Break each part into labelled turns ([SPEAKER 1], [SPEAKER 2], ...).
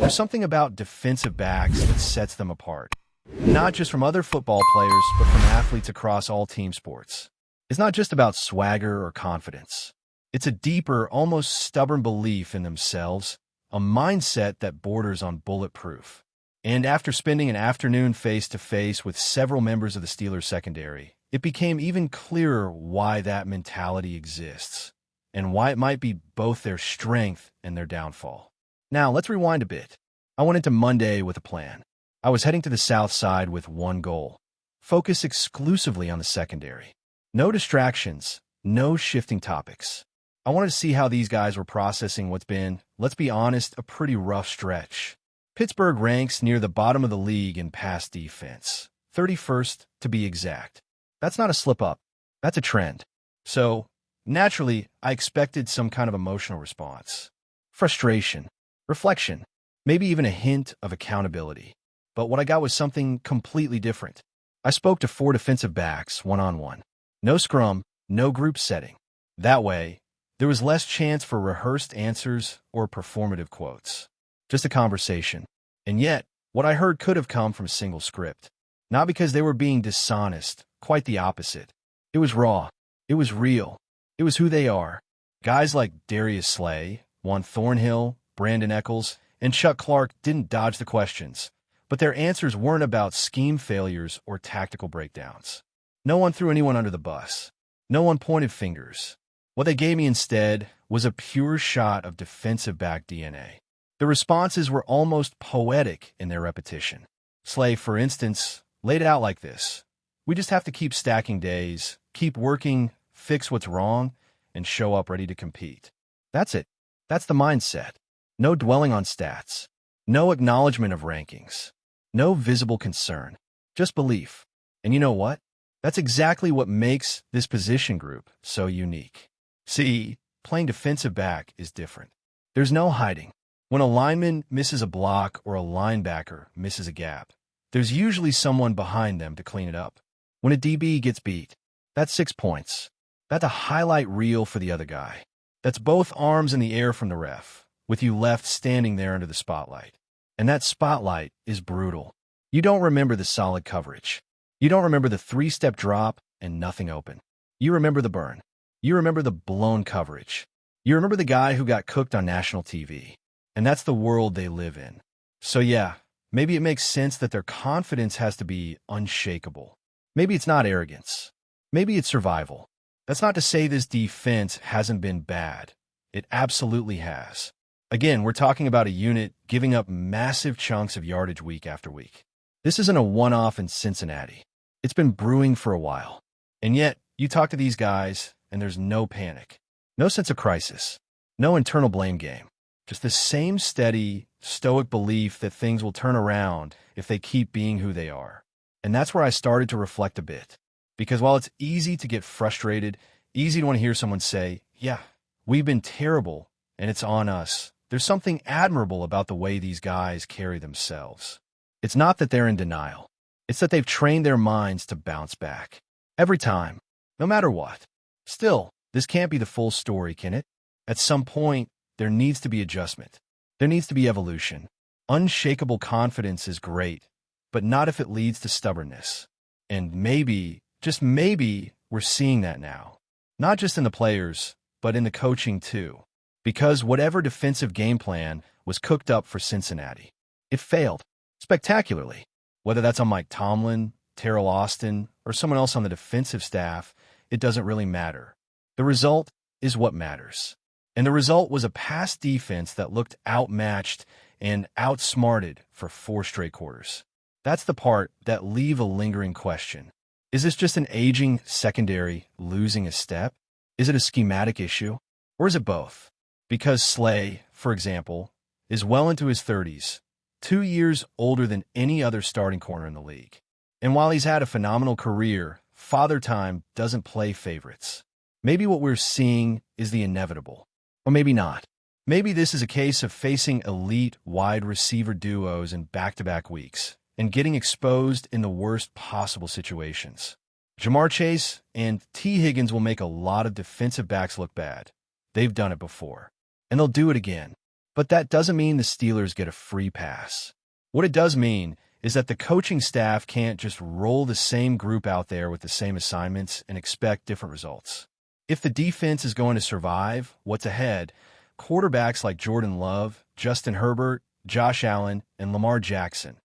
[SPEAKER 1] There's something about defensive backs that sets them apart, not just from other football players, but from athletes across all team sports. It's not just about swagger or confidence. It's a deeper, almost stubborn belief in themselves, a mindset that borders on bulletproof. And after spending an afternoon face-to-face with several members of the Steelers secondary, it became even clearer why that mentality exists, and why it might be both their strength and their downfall. Now, let's rewind a bit. I went into Monday with a plan. I was heading to the South Side with one goal: focus exclusively on the secondary. No distractions, no shifting topics. I wanted to see how these guys were processing what's been, let's be honest, a pretty rough stretch. Pittsburgh ranks near the bottom of the league in pass defense, 31st to be exact. That's not a slip-up. That's a trend. So, naturally, I expected some kind of emotional response. Frustration, reflection, maybe even a hint of accountability. But what I got was something completely different. I spoke to 4 defensive backs one-on-one. No scrum, no group setting. That way, there was less chance for rehearsed answers or performative quotes. Just a conversation. And yet, what I heard could have come from a single script. Not because they were being dishonest, quite the opposite. It was raw. It was real. It was who they are. Guys like Darius Slay, Juan Thornhill, Brandon Eccles, and Chuck Clark didn't dodge the questions, but their answers weren't about scheme failures or tactical breakdowns. No one threw anyone under the bus. No one pointed fingers. What they gave me instead was a pure shot of defensive back DNA. The responses were almost poetic in their repetition. Slay, for instance, laid it out like this: we just have to keep stacking days, keep working, fix what's wrong, and show up ready to compete. That's it. That's the mindset. No dwelling on stats. No acknowledgement of rankings. No visible concern. Just belief. And you know what? That's exactly what makes this position group so unique. See, playing defensive back is different. There's no hiding. When a lineman misses a block or a linebacker misses a gap, there's usually someone behind them to clean it up. When a DB gets beat, that's 6 points. That's a highlight reel for the other guy. That's both arms in the air from the ref, with you left standing there under the spotlight. And that spotlight is brutal. You don't remember the solid coverage. You don't remember the 3-step drop and nothing open. You remember the burn. You remember the blown coverage. You remember the guy who got cooked on national TV. And that's the world they live in. So yeah, maybe it makes sense that their confidence has to be unshakable. Maybe it's not arrogance. Maybe it's survival. That's not to say this defense hasn't been bad. It absolutely has. Again, we're talking about a unit giving up massive chunks of yardage week after week. This isn't a one-off in Cincinnati. It's been brewing for a while. And yet, you talk to these guys, and there's no panic. No sense of crisis. No internal blame game. Just the same steady, stoic belief that things will turn around if they keep being who they are. And that's where I started to reflect a bit. Because while it's easy to get frustrated, easy to want to hear someone say, yeah, we've been terrible, and it's on us, there's something admirable about the way these guys carry themselves. It's not that they're in denial. It's that they've trained their minds to bounce back. Every time. No matter what. Still, this can't be the full story, can it? At some point, there needs to be adjustment. There needs to be evolution. Unshakable confidence is great, but not if it leads to stubbornness. And maybe, just maybe, we're seeing that now. Not just in the players, but in the coaching too. Because whatever defensive game plan was cooked up for Cincinnati, it failed spectacularly. Whether that's on Mike Tomlin, Terrell Austin, or someone else on the defensive staff, it doesn't really matter. The result is what matters. And the result was a pass defense that looked outmatched and outsmarted for 4 straight quarters. That's the part that leave a lingering question. Is this just an aging secondary losing a step? Is it a schematic issue? Or is it both? Because Slay, for example, is well into his 30s, 2 years older than any other starting corner in the league. And while he's had a phenomenal career, Father Time doesn't play favorites. Maybe what we're seeing is the inevitable. Or maybe not. Maybe this is a case of facing elite wide receiver duos in back-to-back weeks and getting exposed in the worst possible situations. Jamar Chase and T. Higgins will make a lot of defensive backs look bad. They've done it before. And they'll do it again. But that doesn't mean the Steelers get a free pass. What it does mean is that the coaching staff can't just roll the same group out there with the same assignments and expect different results. If the defense is going to survive what's ahead, quarterbacks like Jordan Love, Justin Herbert, Josh Allen, and Lamar Jackson,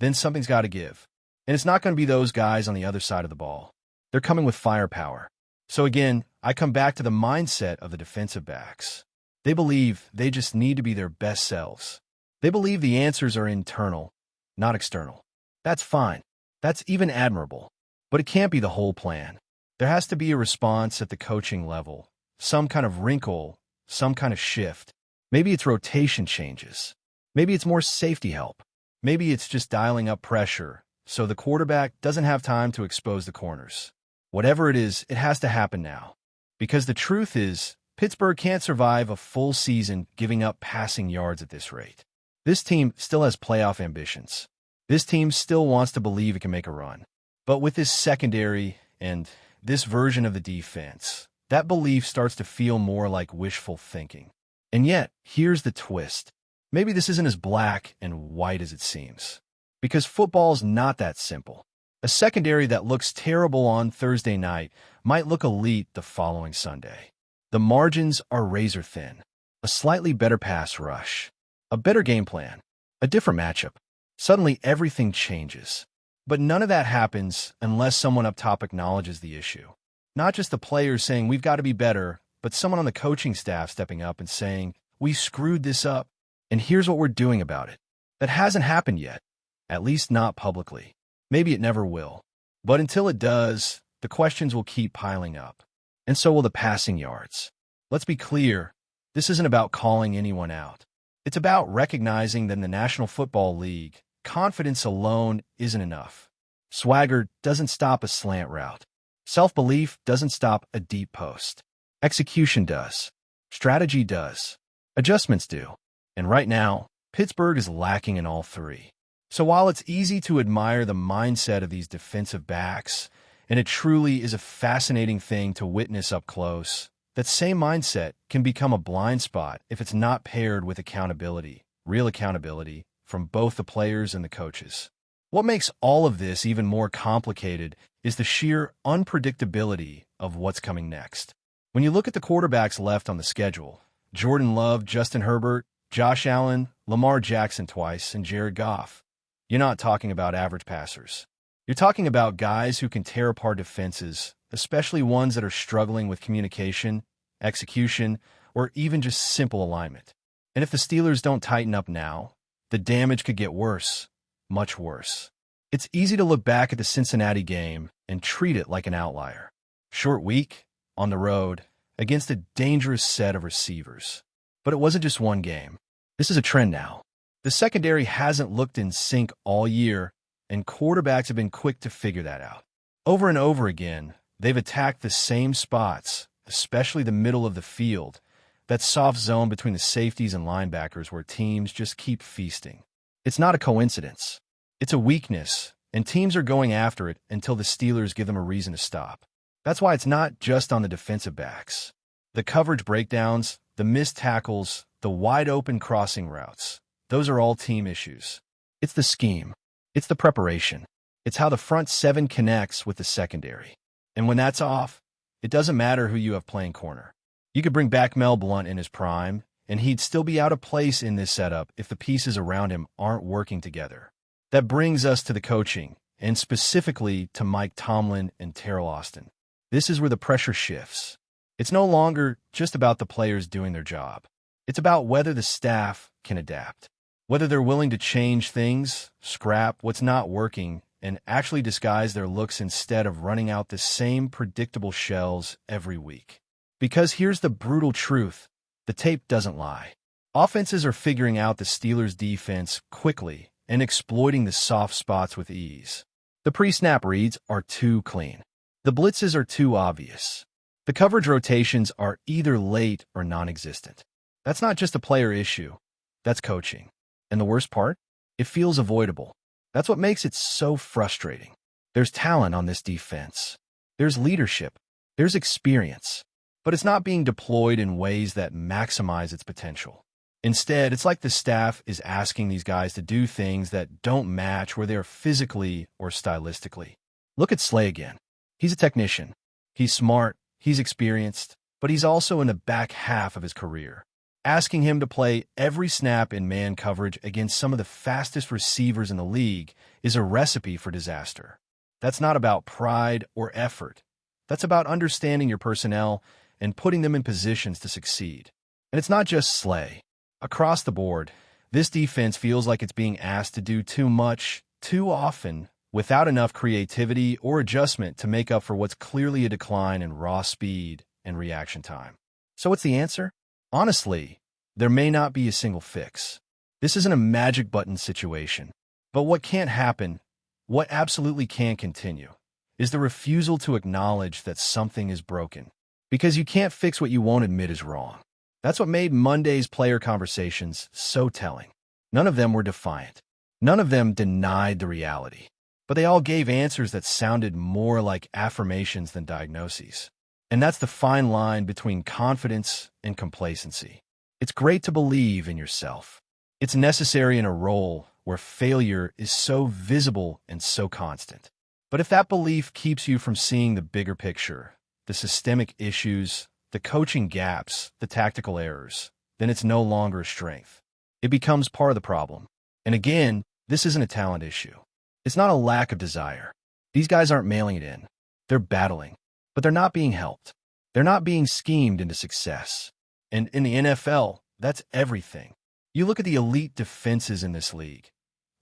[SPEAKER 1] then something's got to give. And it's not going to be those guys on the other side of the ball. They're coming with firepower. So again, I come back to the mindset of the defensive backs. They believe they just need to be their best selves. They believe the answers are internal, not external. That's fine. That's even admirable. But it can't be the whole plan. There has to be a response at the coaching level, some kind of wrinkle, some kind of shift. Maybe it's rotation changes. Maybe it's more safety help. Maybe it's just dialing up pressure so the quarterback doesn't have time to expose the corners. Whatever it is, it has to happen now. Because the truth is, Pittsburgh can't survive a full season giving up passing yards at this rate. This team still has playoff ambitions. This team still wants to believe it can make a run. But with this secondary and this version of the defense, that belief starts to feel more like wishful thinking. And yet, here's the twist. Maybe this isn't as black and white as it seems. Because football's not that simple. A secondary that looks terrible on Thursday night might look elite the following Sunday. The margins are razor thin. A slightly better pass rush. A better game plan. A different matchup. Suddenly everything changes. But none of that happens unless someone up top acknowledges the issue. Not just the players saying we've got to be better, but someone on the coaching staff stepping up and saying, we screwed this up, and here's what we're doing about it. That hasn't happened yet, at least not publicly. Maybe it never will. But until it does, the questions will keep piling up. And so will the passing yards. Let's be clear, this isn't about calling anyone out. It's about recognizing that in the National Football League, confidence alone isn't enough. Swagger doesn't stop a slant route. Self-belief doesn't stop a deep post. Execution does. Strategy does. Adjustments do. And right now, Pittsburgh is lacking in all three. So while it's easy to admire the mindset of these defensive backs, and it truly is a fascinating thing to witness up close, that same mindset can become a blind spot if it's not paired with accountability, real accountability, from both the players and the coaches. What makes all of this even more complicated is the sheer unpredictability of what's coming next. When you look at the quarterbacks left on the schedule, Jordan Love, Justin Herbert, Josh Allen, Lamar Jackson twice, and Jared Goff, you're not talking about average passers. You're talking about guys who can tear apart defenses, especially ones that are struggling with communication, execution, or even just simple alignment. And if the Steelers don't tighten up now, the damage could get worse, much worse. It's easy to look back at the Cincinnati game and treat it like an outlier. Short week, on the road, against a dangerous set of receivers. But it wasn't just one game. This is a trend now. The secondary hasn't looked in sync all year, and quarterbacks have been quick to figure that out. Over and over again, they've attacked the same spots, especially the middle of the field, that soft zone between the safeties and linebackers where teams just keep feasting. It's not a coincidence. It's a weakness, and teams are going after it until the Steelers give them a reason to stop. That's why it's not just on the defensive backs. The coverage breakdowns, the missed tackles, the wide-open crossing routes, those are all team issues. It's the scheme. It's the preparation. It's how the front seven connects with the secondary. And when that's off, it doesn't matter who you have playing corner. You could bring back Mel Blount in his prime, and he'd still be out of place in this setup if the pieces around him aren't working together. That brings us to the coaching, and specifically to Mike Tomlin and Terrell Austin. This is where the pressure shifts. It's no longer just about the players doing their job. It's about whether the staff can adapt, whether they're willing to change things, scrap what's not working, and actually disguise their looks instead of running out the same predictable shells every week. Because here's the brutal truth. The tape doesn't lie. Offenses are figuring out the Steelers' defense quickly and exploiting the soft spots with ease. The pre-snap reads are too clean. The blitzes are too obvious. The coverage rotations are either late or non-existent. That's not just a player issue. That's coaching. And the worst part? It feels avoidable. That's what makes it so frustrating. There's talent on this defense. There's leadership. There's experience. But it's not being deployed in ways that maximize its potential. Instead, it's like the staff is asking these guys to do things that don't match where they are physically or stylistically. Look at Slay again. He's a technician. He's smart, he's experienced, but he's also in the back half of his career. Asking him to play every snap in man coverage against some of the fastest receivers in the league is a recipe for disaster. That's not about pride or effort. That's about understanding your personnel and putting them in positions to succeed. And it's not just Slay. Across the board, this defense feels like it's being asked to do too much, too often, without enough creativity or adjustment to make up for what's clearly a decline in raw speed and reaction time. So what's the answer? Honestly, there may not be a single fix. This isn't a magic button situation. But what can't happen, what absolutely can continue, is the refusal to acknowledge that something is broken. Because you can't fix what you won't admit is wrong. That's what made Monday's player conversations so telling. None of them were defiant. None of them denied the reality. But they all gave answers that sounded more like affirmations than diagnoses. And that's the fine line between confidence and complacency. It's great to believe in yourself. It's necessary in a role where failure is so visible and so constant. But if that belief keeps you from seeing the bigger picture, the systemic issues, the coaching gaps, the tactical errors, then it's no longer a strength. It becomes part of the problem. And again, this isn't a talent issue. It's not a lack of desire. These guys aren't mailing it in. They're battling, but they're not being helped. They're not being schemed into success. And in the NFL, that's everything. You look at the elite defenses in this league.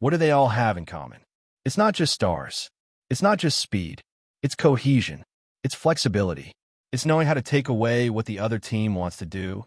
[SPEAKER 1] What do they all have in common? It's not just stars. It's not just speed. It's cohesion. It's flexibility. It's knowing how to take away what the other team wants to do,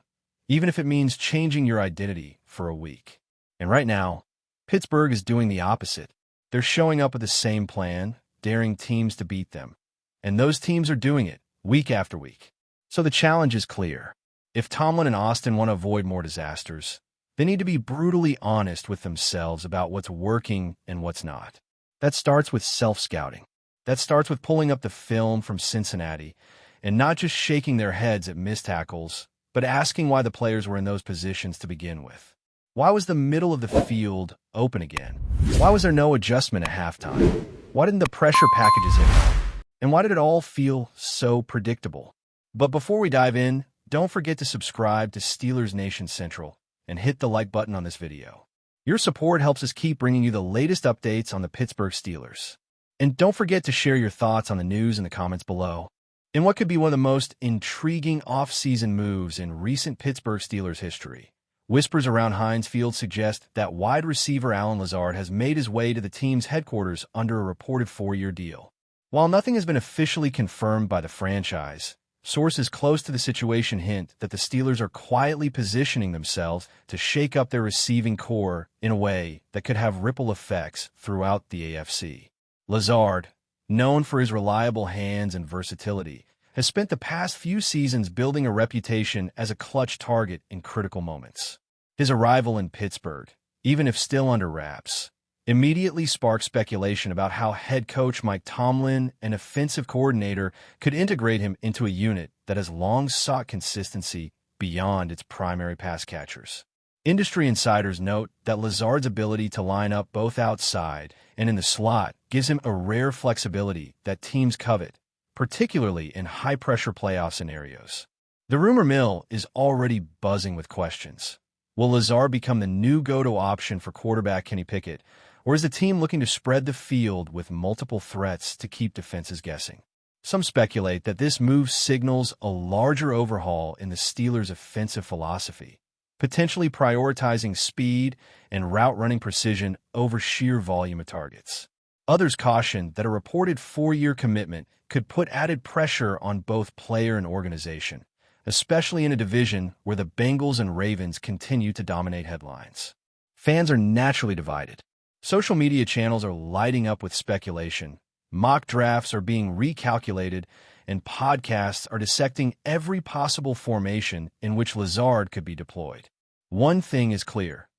[SPEAKER 1] even if it means changing your identity for a week. And right now, Pittsburgh is doing the opposite. They're showing up with the same plan, daring teams to beat them. And those teams are doing it week after week. So the challenge is clear. If Tomlin and Austin want to avoid more disasters, they need to be brutally honest with themselves about what's working and what's not. That starts with self-scouting. That starts with pulling up the film from Cincinnati and not just shaking their heads at missed tackles, but asking why the players were in those positions to begin with. Why was the middle of the field open again? Why was there no adjustment at halftime? Why didn't the pressure packages hit home? And why did it all feel so predictable? But before we dive in, don't forget to subscribe to Steelers Nation Central and hit the like button on this video. Your support helps us keep bringing you the latest updates on the Pittsburgh Steelers. And don't forget to share your thoughts on the news in the comments below. In what could be one of the most intriguing off-season moves in recent Pittsburgh Steelers history, whispers around Heinz Field suggest that wide receiver Allen Lazard has made his way to the team's headquarters under a reported 4-year deal. While nothing has been officially confirmed by the franchise, sources close to the situation hint that the Steelers are quietly positioning themselves to shake up their receiving core in a way that could have ripple effects throughout the AFC. Lazard, known for his reliable hands and versatility, has spent the past few seasons building a reputation as a clutch target in critical moments. His arrival in Pittsburgh, even if still under wraps, immediately sparked speculation about how head coach Mike Tomlin and offensive coordinator could integrate him into a unit that has long sought consistency beyond its primary pass catchers. Industry insiders note that Lazard's ability to line up both outside and in the slot gives him a rare flexibility that teams covet, particularly in high-pressure playoff scenarios. The rumor mill is already buzzing with questions. Will Lazard become the new go-to option for quarterback Kenny Pickett, or is the team looking to spread the field with multiple threats to keep defenses guessing? Some speculate that this move signals a larger overhaul in the Steelers' offensive philosophy, potentially prioritizing speed and route-running precision over sheer volume of targets. Others caution that a reported 4-year commitment could put added pressure on both player and organization, especially in a division where the Bengals and Ravens continue to dominate headlines. Fans are naturally divided. Social media channels are lighting up with speculation, mock drafts are being recalculated, and podcasts are dissecting every possible formation in which Lazard could be deployed. One thing is clear.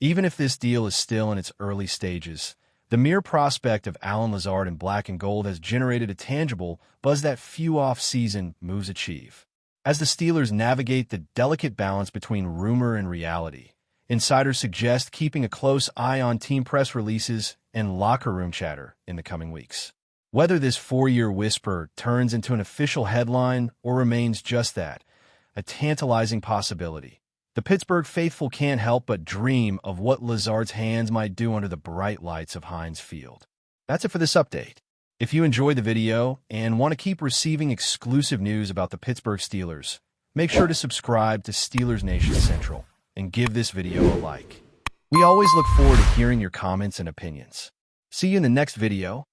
[SPEAKER 1] Even if this deal is still in its early stages, the mere prospect of Allen Lazard in black and gold has generated a tangible buzz that few off-season moves achieve. As the Steelers navigate the delicate balance between rumor and reality, Insiders suggest keeping a close eye on team press releases and locker room chatter in the coming weeks. Whether this four-year whisper turns into an official headline or remains just that, a tantalizing possibility, the Pittsburgh faithful can't help but dream of what LAZARD's hands might do under the bright lights of Heinz Field. That's it for this update. If you enjoyed the video and want to keep receiving exclusive news about the Pittsburgh Steelers, make sure to subscribe to Steelers Nation Central and give this video a like. We always look forward to hearing your comments and opinions. See you in the next video.